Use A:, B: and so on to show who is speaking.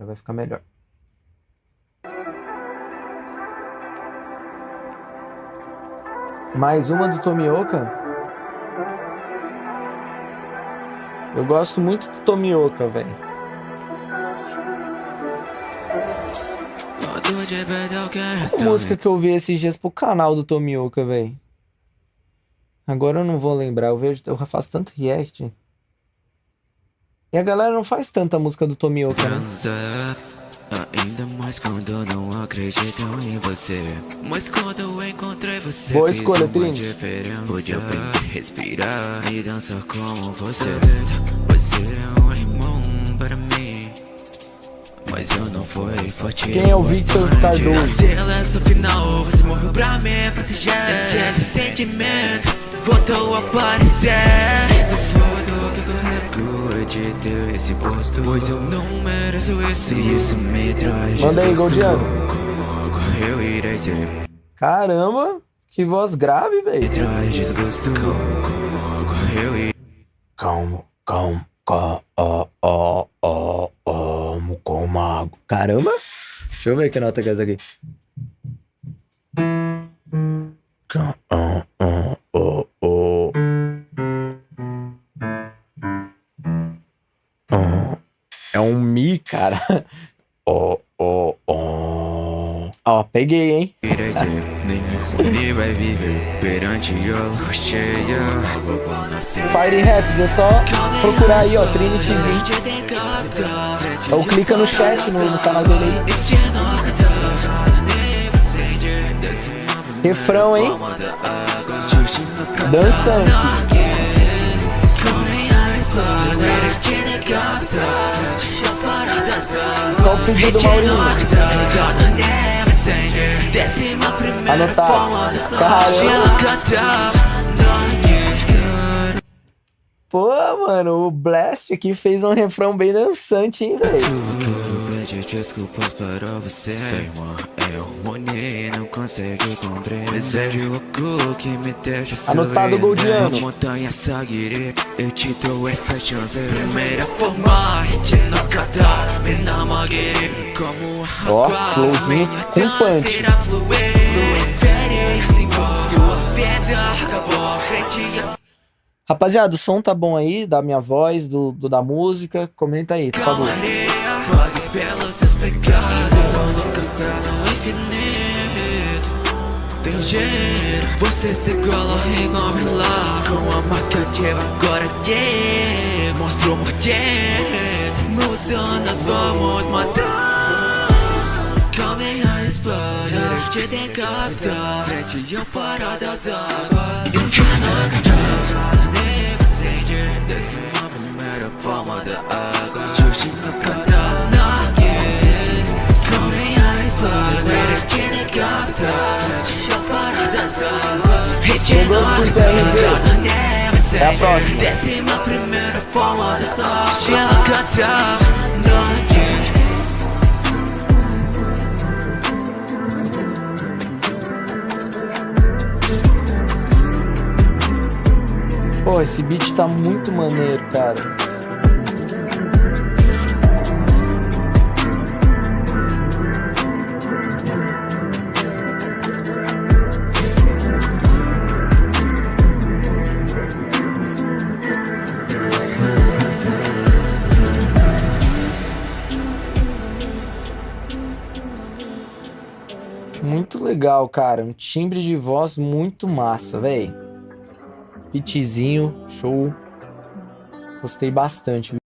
A: Agora vai ficar melhor. Mais uma do Tomioka. Eu gosto muito do Tomioka, velho. Qual música que eu vi esses dias pro canal do Tomioka, velho? Agora eu não vou lembrar. Eu faço tanto react. E a galera não faz tanta música do Tomioka, né?
B: Ainda mais quando não acreditam em você. Mas quando eu encontrei você,
A: boa escolha, Trini.
B: Pude aprender a respirar e dançar como você. Você é um irmão para mim, mas eu não fui forte.
A: Quem é o Victor Cardoso?
B: Na seleção final, você morreu pra me proteger. Aquele sentimento voltou a aparecer. De ter esse posto, pois eu não mereço isso. Isso me traz.
A: Manda aí, Goldiano.
B: Como eu irei ter?
A: Caramba, que voz grave, velho.
B: Me traz desgosto. Como eu irei?
A: Caramba. Deixa eu ver que nota que é essa aqui. É um Mi, cara. Ó, peguei, hein?
B: Nenhum vai viver perante a lua cheia.
A: Fire Raps, é só procurar aí, ó, Trinityzinho. Ou clica no chat, no canal dele aí. Refrão, hein? Dançante. Qual o pedido do Maurinho? Anotar. Caramba. Pô, mano, o Blast aqui fez um refrão bem dançante, hein, velho?
B: Pedir desculpas para você. Sei, mano, não consegue compreender. Mas vejo o que me deixa sorrir.
A: Anotado, Goldiano.
B: Montanha Sagiri, eu te dou essa chance. Primeira forma, te nocata, me namorei como
A: ó, flowzinho com punch. Rapaziada, o som tá bom aí, da minha voz, da música? Comenta aí, por favor.
B: Pelos seus pecados, encostado no infinito. Tem jeito, você se cola e come lá. Com a marca de agora, yeah. Monstro mordente, nos anos vamos matar. Come a espada, te decapitar. Frente ao para das águas, eu te noctar. Desce uma primeira forma da água. Xuxi no cantar. Come a espada, te decapitar. Frente ao para das águas, e te noctar.
A: É a próxima.
B: Desce uma primeira forma da água. Xuxi no cantar.
A: Pô, esse beat tá muito maneiro, cara. Muito legal, cara. Um timbre de voz muito massa, velho. Beatzinho, show. Gostei bastante.